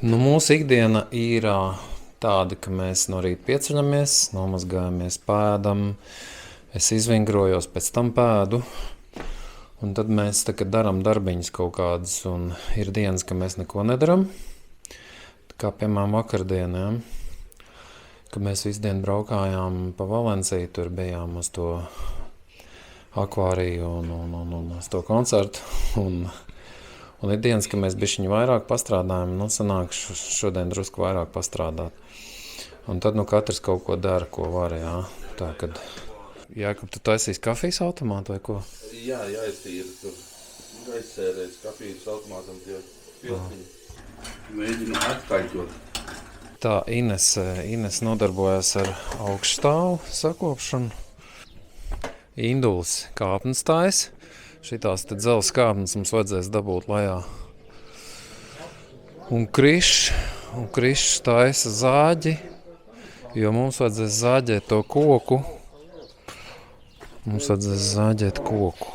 Nu, mūsu ikdiena ir tāda, ka mēs no rīta pieceļamies, nomazgājamies, pēdam, es izvingrojos, pēc tam pēdu, un tad mēs darām darbiņus kaut kādus, un ir dienas, ka mēs neko nedaram, kā piemēram vakardienā, kad mēs visu dienu braukājām pa Valenciju, tur bijām uz to akvāriju un uz to koncertu, un ir dienas, ka mēs bišķiņu vairāk pastrādājam, sanāk šodien drusku vairāk pastrādāt. Un tad, katrs kaut ko dara, ko var, jā. Tā, kad, Jākab, tu taisīs kafijas automātu vai ko? Jā, jāiztīra tur. Aizsērēs kafijas automātam tie piltiņi. Mēģinu atkaļķot. Tā, Ines nodarbojas ar augšstāvu sakopšanu. Indulis kāpnes taisa. Šitās te dzelzs kāpnes mums vajadzēs dabūt lejā. Un Krišs taisa zāģi, jo mums vajadzēs zāģēt to koku. Mums vajadzēs zāģēt koku.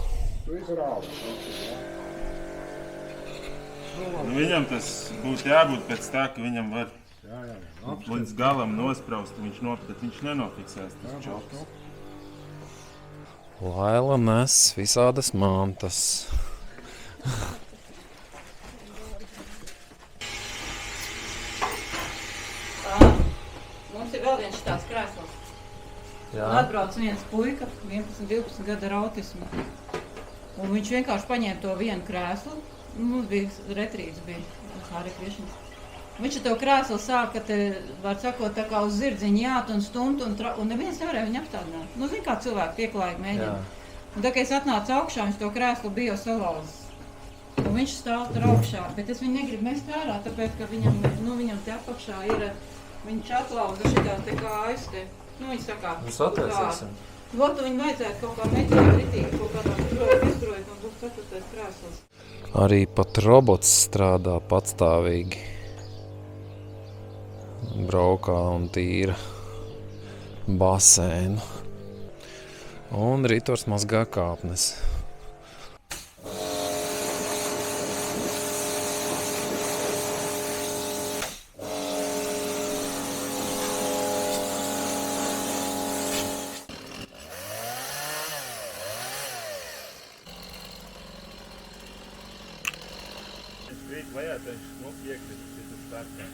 Viņam tas būtu jābūt pēc tā, ka viņam var līdz galam nospraust, viņš nenofiksēs tas čoks. Laila nes visādas mantas. Mums ir vēl viens šitās krēsls. Atbrauc viens puika, 11-12 gadu ar autismu. Un viņš vienkārši paņēma to vienu krēslu. Mums bija retrīts, Hāri Krišņas. Viņš ar to krēslu sāka, var sakot, tā kā uz zirdziņu jāt un stumt, un neviens nevarēja viņu apstādināt. Zin, kā cilvēki pieklājīgi mēģina. Un tā, kad es atnācu augšā, viņš to krēslu bija jau salauzis. Un viņš stāv tur augšā, bet es viņu negribu mest ārā, tāpēc, ka viņam te apakšā ir, viņš atlauza šitās te kājas te. Viņš saka, Mums atveicēsim. Lotu viņu vajadzētu kaut kā meķēt ritīgi, kaut kādā izgrojot, un būs ceturtais krēsls. Arī pat robots strādā patstāvīgi. Braukā un tīra basēnu. Un Ritors mazgā kāpnes. Rīt lejā, tad viņš iekrist, tas startā.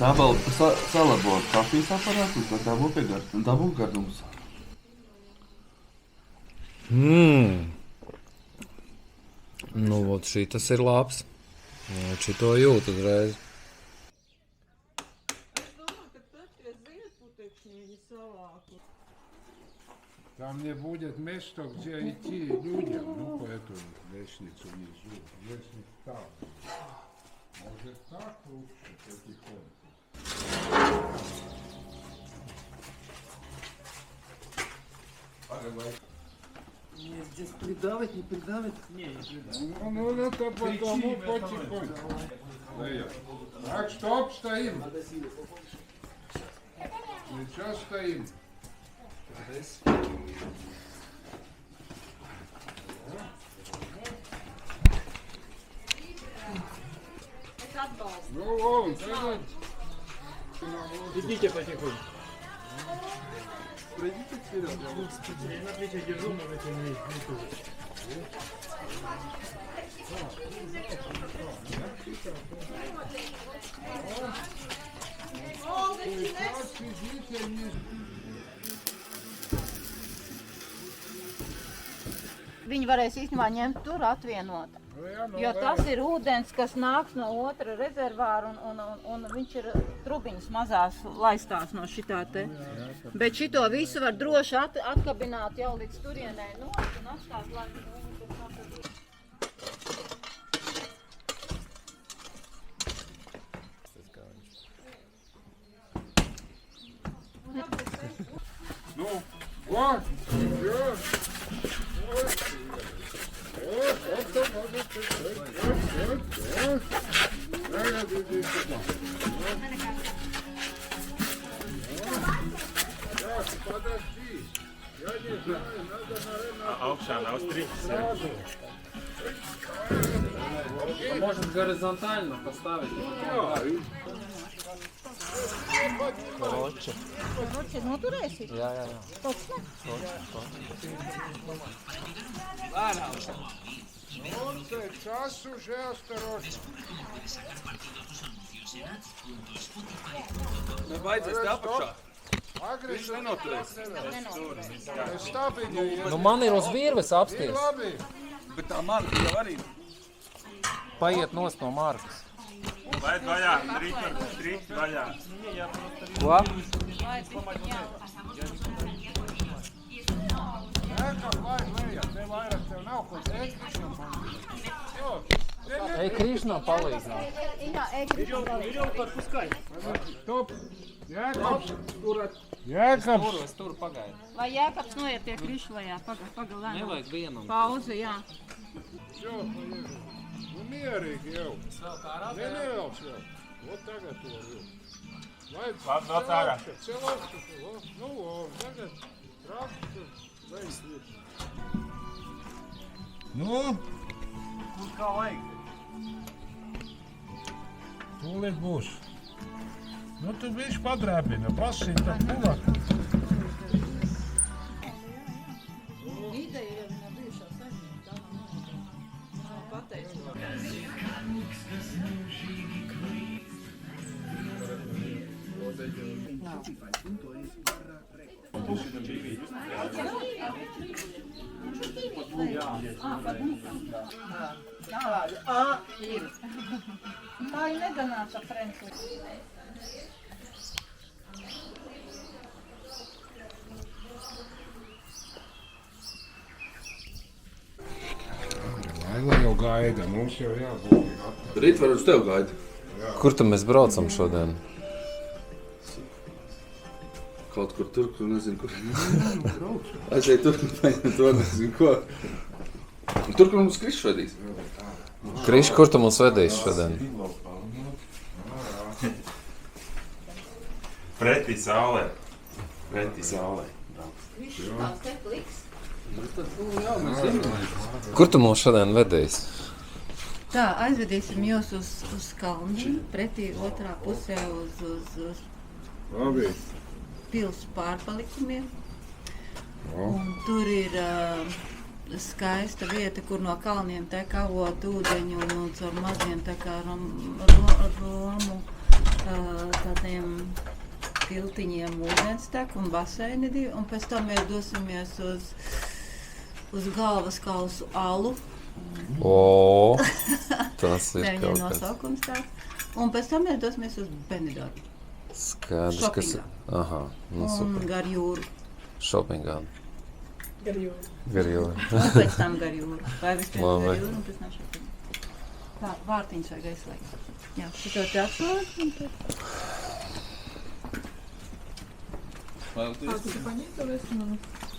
Salabot kafijas aparātus, lai tā būtu piegart, un tā būtu gardums. Nu, vot šī tas ir labs. Šito jūt uzreiz. Es domāju, ka tad tie ziedputekšņi viņi savāku. Там не будет места, где идти людям, по эту лестницу внизу. Если так, может так лучше потихоньку. Нет, здесь придавить, не придавить? Не придавить. Ну, это потому потихоньку. Так, стоп, стоим. Сейчас стоим. Ну, вон, Идите потихоньку. Пройдите вперед. Я на плече держу, можете не тоже. Viņi varēs īstenībā ņemt tur atvienot. Jo tas ir ūdens, kas nāks no otra rezervāra un viņš ir trubiņas mazās laistās no šitā te. Bet šito visu var droši atkabināt jau līdz turienē nost un atstāt, lai viņi pēc tam tad... Ну, вот, все. Нет, иди сюда. Так, подожди. Я не знаю, надо, наверное, Augšā nav striķis. сразу. Может горизонтально поставить? Да, и Короче. Короче, noturēsi? Jā. Точно? час уже осторожно. Vajadzēs te apakšā. Agri, Nenoturēs. stāv viņu iet. Nu man ir uz virves Ir apsties. labi. Bet tā man jau arī. Paiet nost no Markas. Laid vaļā, striķi vaļā. Ko? Ēkam, lai lejā. Te vairāk tev nav ko teikt. Ej, Krišnā palīdz. Top. Jēkabs. Jēkabs. Es tur pagaidu. Vai Jēkabs noiet pie Krišlajā? Paga lēnām. Nevajag vienam. Pauze, jā. Все, поехали. Nu mierīgi jau. Nenevelc vēl. Vot tagad to jau. Lai Labi, nāc ārā. Cilvēks, nu, tagad traktus, veids virs. Nu? Kur kā vajag? Tūlīt būs. Nu, tu viņš padrēbina, pasīta pulā. Ideja jau viņa bijušā saimnieka. Nav pateicība. Tā ir neganāta Frenkli. Laila jau gaida, mums jau jābūt. Rīt var uz tev gaida. Kur tu mēs braucam šodien? Kaut kur tur, kur nezinu, kur. Aizēj tur, paņem to, nezinu, ko. Un tur, kur mums Krišs vedīs. Kriš, kur tu mums vedīs šodien? Pretī saulē. Pretī saulē. Kur tu mums šodien vedīs? Tā, aizvedīsim jūs uz kalniem, pretī otrā pusē uz Labi. pils pārpalikumiem. Un tur ir skaista vieta, kur no kalniem tek avot ūdeņu un caur maziem tā kā romu tādiem tiltiņiem ūdens tek un baseini divi. Un pēc tam mēs dosimies uz galvas kausu alu. O, tas ir Viņam kaut kas. nosaukums tāds. Un pēc tam mēs dosimies uz Benidormu. Skaidrs, kas... Šopingā. Aha, nu Un super. gar jūru. Šopingā. Gar jūru. Un pēc tam gar jūru. Vai vispirms Labi. gar jūru un pēc tam šopingā. Tā, vārtiņš vajag aizslēgt. Jā, šito te atslēgt un tad...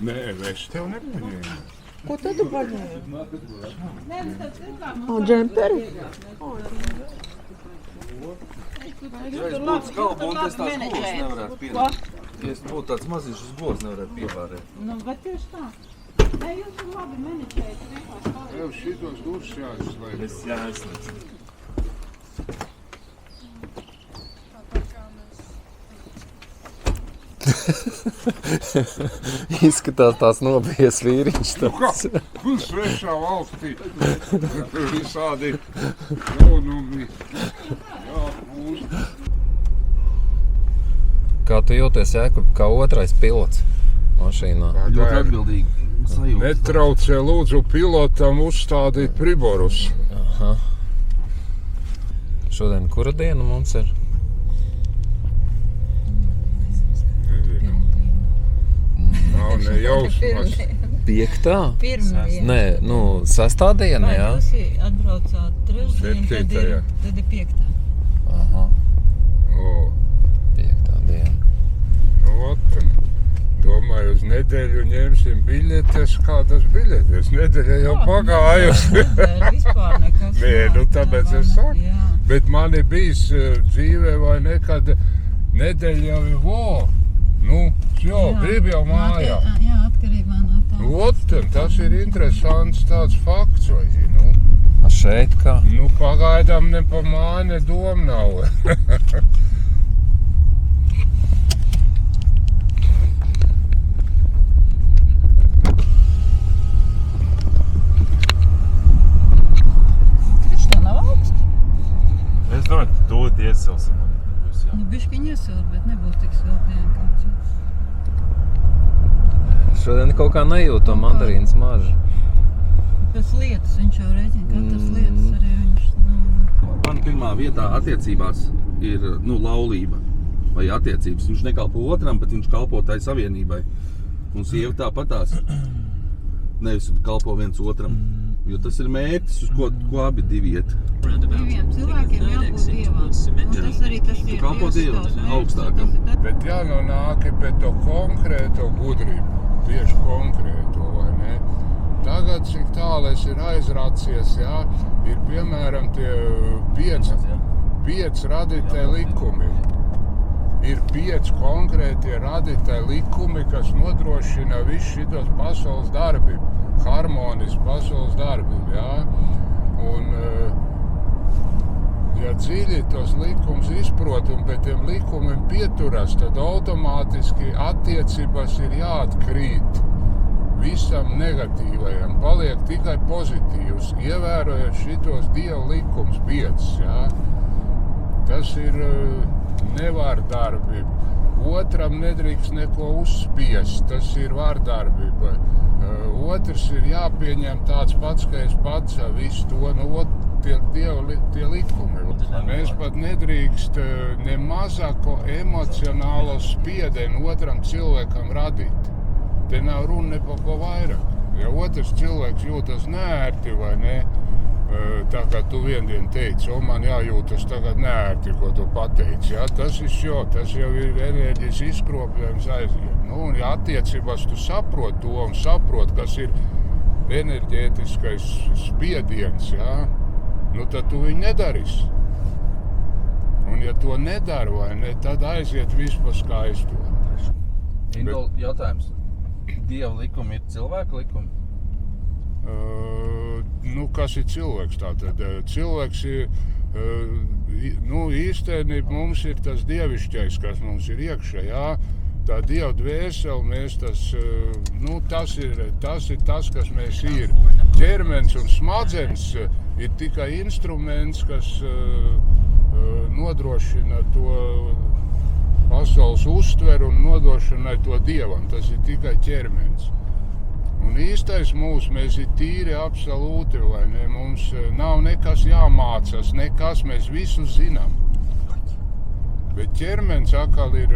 Nē, es tev nepaņēmu. Ko tad tu paņēmi? Nē, mēs tad cilvēkam... O, džemperi? Ja es būtu skalbu un es tās golas nevarētu pienākt. Ja es būtu tāds mazīšas golas nevarētu pievārēt. Nu, bet tieši tā. Nē, jūs tur labi menedžējat, vienkārši palīdz. Tev šitos durvis jāizslēg. Es jāizslēdz. Izskatās tās nobijies vīriņš tāds. Un svešā valstī. Visādi jaunumi. Jā, mūs. Kā tu jūties, Jēkab, kā otrais pilots mašīnā? Ļoti atbildīgi sajūta. Netraucē lūdzu pilotam uzstādīt priborus. Aha. Šodien kura diena mums ir? Nav ne jausmas. 5. Pirmā, jā. Nē, nu, 6. diena, jā? Jūs atbraucāt trešdien, Septītajā. tad ir 5. Aha, O, 5. diena. nu ot, domāju, uz nedēļu ņemsim biļetes. Kādas biļetes? Nedēļa jau pagājusi. Vispār nekas. Nē, nu tāpēc es saku. Jā. Bet man ir bijis dzīvē vai nekad nedēļa jau ir grib jau mājā. Jā, atkarībā no tā. Tas ir interesants tāds fakts, vai zinu. A šeit kā? Pagaidām ne pa māju, ne doma nav. Viņš tā nav augsts? Es domāju, ka tūlīt iesilsim. Bišķiņ iesilt, bet nebūs tik siltiem kā cits. Šodien kaut kā nejūt to mandarīnu smaržu. Pēc lietas viņš jau rēķina, katras lietas arī viņš Man pirmā vietā attiecībās ir laulība vai attiecības. Viņš nekalpo otram, bet viņš kalpo tai savienībai. Un sieva tāpatās nevis kalpo viens otram. Jo tas ir mērķis, uz ko abi divi iet. Diviem cilvēkiem jābūt Dievam. Un tas arī tas ir kalpo Dievam, Dievs augstākam. Bet jānonāk pie to konkrēto gudrību. Tieši konkrēto, vai ne? Tagad, cik tālu es ir aizrācies, ir piemēram tie 5 radītāji likumi. Ir 5 konkrētie radītāji likumi, kas nodrošina visu šitos pasaules darbību. Harmonisku pasaules darbību, Un, ja dziļi tos likumus izprot un pēc tiem likumiem pieturas, tad automātiski attiecības ir jāatkrīt visam negatīvajam, paliek tikai pozitīvs, ievērojot šitos Dieva likumus 5, Tas ir nevārdarbība. Otram nedrīkst neko uzspiest, tas ir vārdarbība. Otrs ir jāpieņem tāds pats, ka es pats visu to, tie likumi. Mēs pat nedrīkst ne mazāko emocionālo spiedienu otram cilvēkam radīt. Te nav runa ne pa vairāk. Ja otrs cilvēks jūtas neērti vai ne, tā kā tu viendien teici, man jājūtas tagad neērti, ko tu pateici. Tas jau ir enerģijas izkropļojums aiziet. Un ja attiecībās tu saproti to un saproti, kas ir enerģētiskais spiediens, tad tu viņu nedarīsi. Un ja to nedara vai ne, tad aiziet viss pa skaisto. Indol, jautājums. Dieva likumi ir cilvēka likumi? Kas ir cilvēks tātad? Cilvēks ir, īstenībā mums ir tas dievišķais, kas mums ir iekšā, Tā Dieva dvēsele, mēs tas ir tas, kas mēs ir. Ķermenis un smadzenes ir tikai instruments, kas nodrošina to pasaules uztveru un nodrošina to Dievam. Tas ir tikai ķermenis. Un īstais mēs ir tīri absolūti, vai ne? Mums nav nekas jāmācās, nekas, mēs visu zinām. Bet ķermenis atkal ir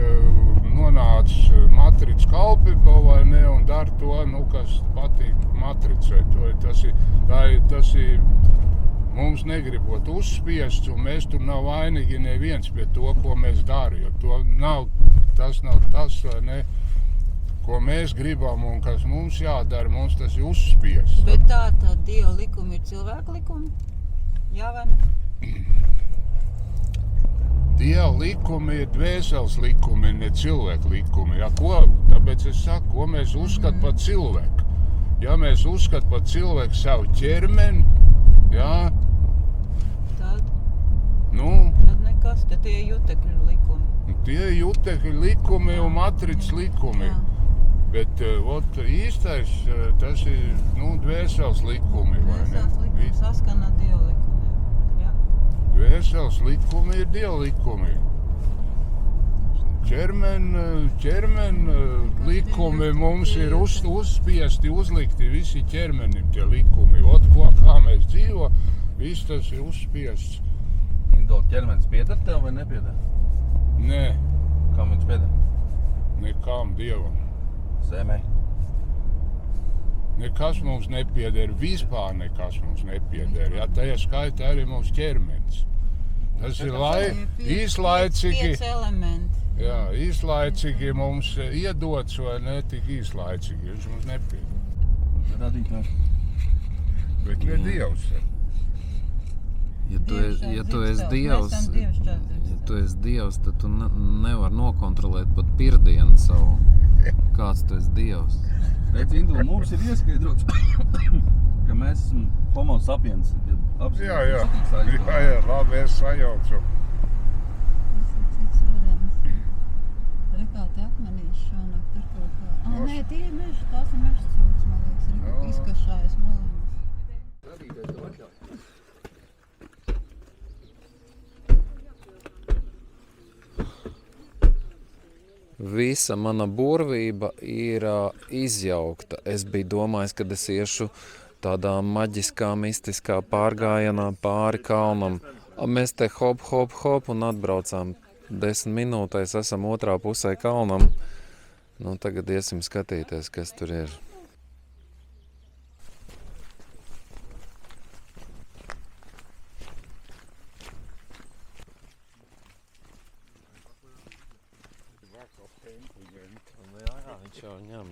nonācis matricas kalpībā, vai ne, un dara to, kas patīk matricai. Tas ir mums negribot uzspiests, un mēs tur nav vainīgi neviens pie to, ko mēs darām. Tas nav tas, vai ne, ko mēs gribam un kas mums jādara, mums tas ir uzspiests. Bet tā Dieva likumi ir cilvēka likumi? Jā vai ne? Dieva likumi ir dvēseles likumi, ne cilvēka likumi. Tāpēc es saku, ko mēs uzskatām par cilvēku. Ja mēs uzskatām par cilvēku savu ķermeni, Tad nekas, tad tie ir jutekļu likumi. Tie ir jutekļu likumi un matricas likumi. Bet īstais, tas ir dvēseles likumi. Dvēseles likumi saskana Dieva likumiem. Dvēseles likumi ir Dieva likumi. Ķermeni likumi mums ir uzspiesti, uzlikti visi ķermenim tie likumi. Kā mēs dzīvo, viss tas ir uzspiests. Ķermenis pieder tev vai nepieder? Nē. Kam viņš pieder? Nekam, Dievam. Zemē. Nekas mums nepieder, vispār nekas mums nepieder. Tajā skaitā arī mums ķermenis. Tas ir īslaicīgi. 5 elementi. Jā, īslaicīgi mums iedots vai ne tik īslaicīgi. Viņš mums nepieder. Bet ne Dievs. Ja tu esi dievs, ja tu esi dievs, tad tu nevar nokontrolēt pat pirdienu savu. Kāds tu esi dievs? Redz, Indula, mums ir ieskaidrots, ka mēs esam homo sapiens. Jā, labi, es sajaucu. Rekā, te akmenīši šonakt ir kaut kā. Nē, tie ir meži, tās ir meža cūks, man liekas. Rekā, izkašājas malīnas. Visa mana burvība ir izjaukta. Es biju domājis, kad es iešu tādā maģiskā, mistiskā pārgājienā pāri kalnam. Mēs te hop un atbraucām 10 minūtēs, esam otrā pusē kalnam. Nu, tagad iesim skatīties, kas tur ir. Jā, viņš jau ņem.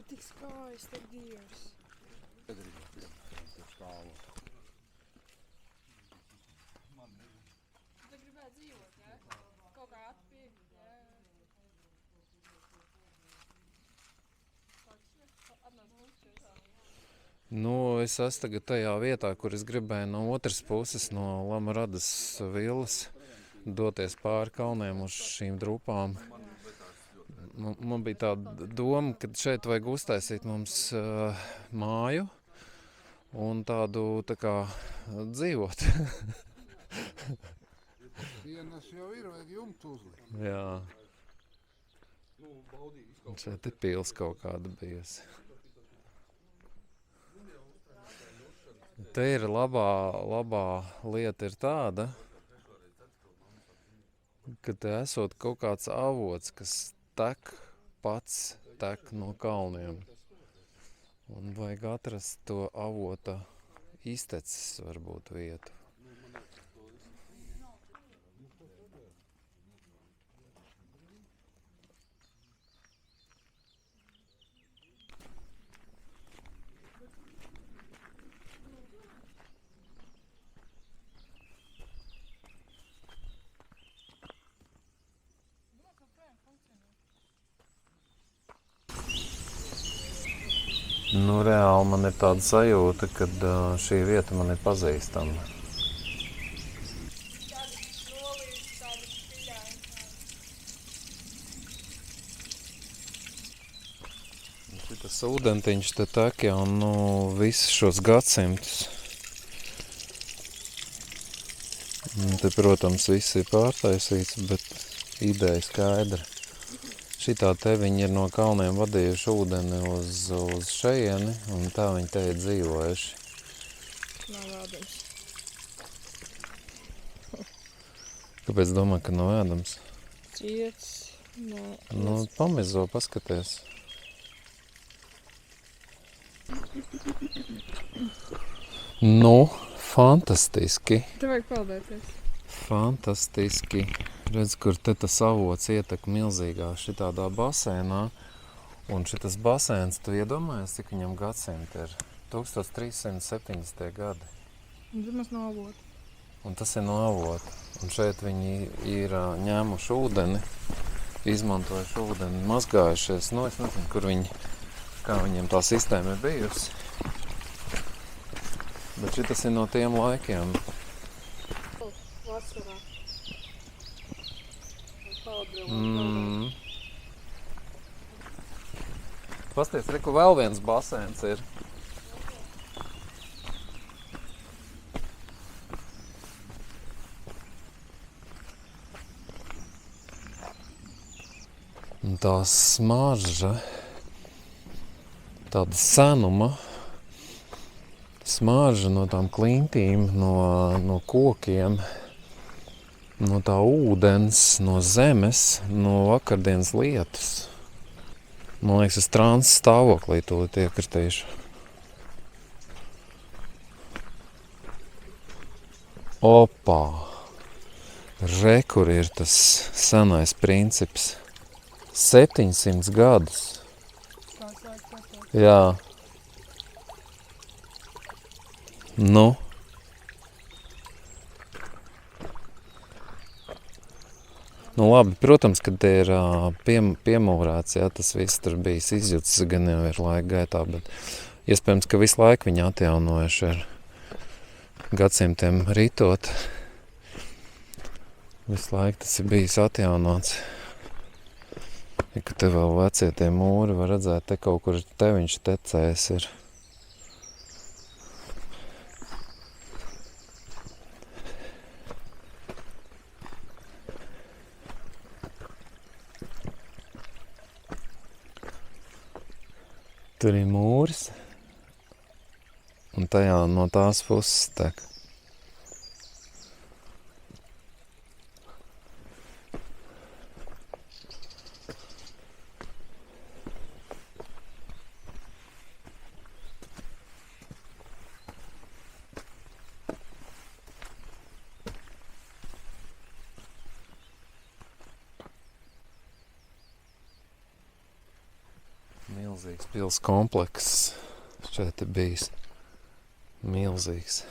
Tik skaisti dievs. Tu gribētu dzīvot, jā? Kaut kā atpie, jā. Nu, es esmu tagad tajā vietā, kur es gribēju no otras puses, no Lamaradas vilas, doties pāri kalniem uz šīm drupām. Man bija tāda doma, ka šeit vajag uztaisīt mums māju un tādu tā kā dzīvot. Sienas jau ir, vajag jumtu uzlikt. Jā. Un šeit ir pils kaut kāda bijusi. Te ir labā lieta ir tāda, ka te esot kaut kāds avots, kas pats tek no kalniem. Un vajag atrast to avota izteces varbūt vietu. Nu, reāli man ir tāda sajūta, ka šī vieta man ir pazīstama. Šitas ūdentiņš te tek jau visus šos gadsimtus. Te, protams, viss ir pārtaisīts, bet ideja skaidra. Šitā te viņi ir no kalniem vadījuši ūdeni uz šejieni, un tā viņi te ir dzīvojuši. Nav ēdams. Kāpēc domā, ka nav ēdams? Ciets. Nu, pamizo, paskaties. Nu, fantastiski. Tev vajag peldēties. Fantastiski. Redz, kur te tas avots ietek milzīgā šitādā basēnā. Un šitas basēns, tu iedomājies, cik viņam gadsimti ir? 1370. gadi. Un tas no avota. Un tas ir no avota. Un šeit viņi ir ņēmuši ūdeni, izmantojuši ūdeni, mazgājušies. Nu, es nezinu, kur viņi, kā viņiem tā sistēma ir bijusi. Bet šitas ir no tiem laikiem. Vasarā. Pasties, reku vēl viens basēns ir. Un tā smarža, tāda senuma, smarža no tām klintīm, no kokiem, no tā ūdens, no zemes, no vakardienas lietus. Man liekas, es transes stāvoklī tūlīt iekritīšu. Opā! Re, kur ir tas senais princips. 700 gadus. Jā. Nu. Nu labi, protams, kad te ir piemūrēts, jā, tas viss tur bijis izjūts gan jau ir laika gaitā, bet iespējams, ka visu laiku viņi atjaunojuši ar gadsimtiem ritot. Visu laiku tas ir bijis atjaunots. Ja, ka te vēl vecie tie mūri, var redzēt, te kaut kur te viņš tecējis ir. Tur ir mūris, un tajā no tās puses tek. Milzīgs pils komplekss šeit ir bijis. Milzīgs.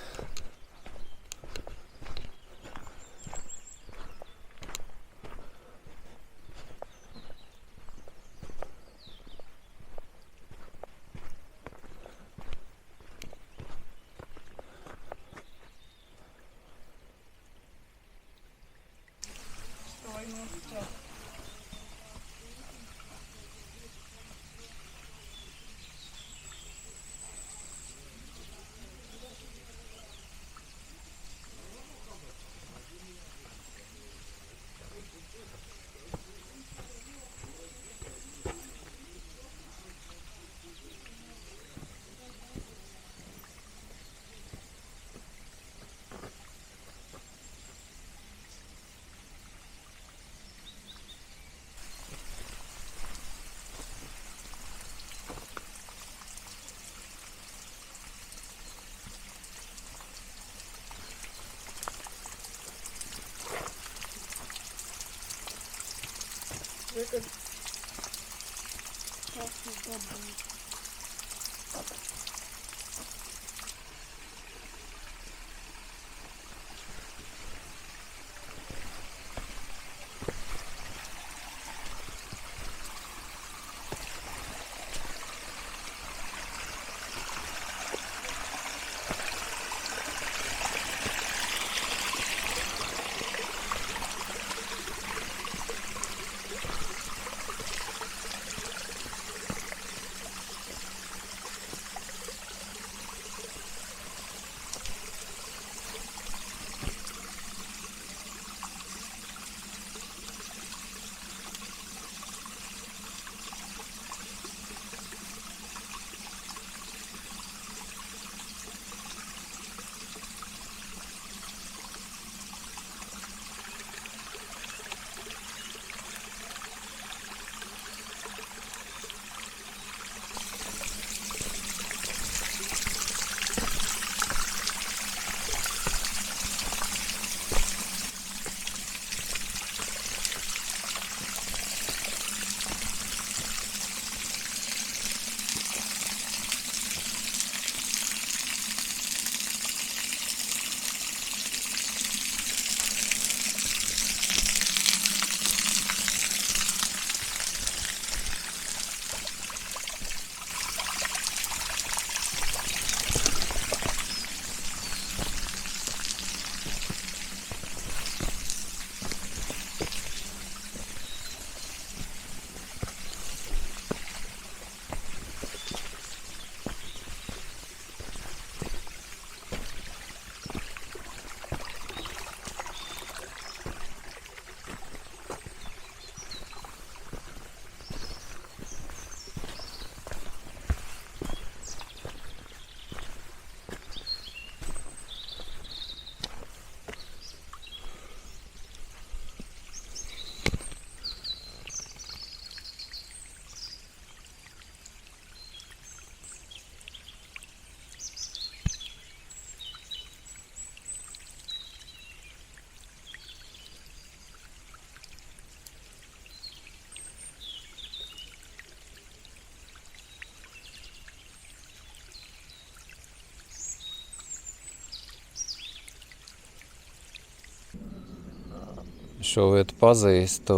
Šo vietu pazīstu.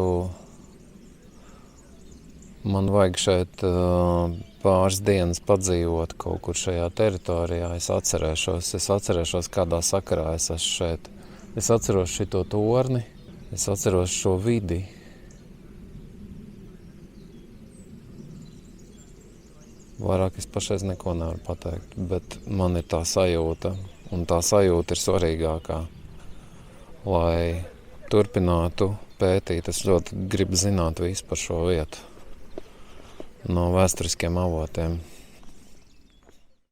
Man vajag šeit pāris dienas padzīvot kaut kur šajā teritorijā. Es atcerēšos, kādā sakarā es esmu šeit. Es atceros šito torni, es atceros šo vidi. Vairāk es pašreiz neko nevaru pateikt, bet man ir tā sajūta, un tā sajūta ir svarīgākā. Lai turpinātu pētīt, es ļoti gribu zināt visu par šo vietu no vēsturiskiem avotiem.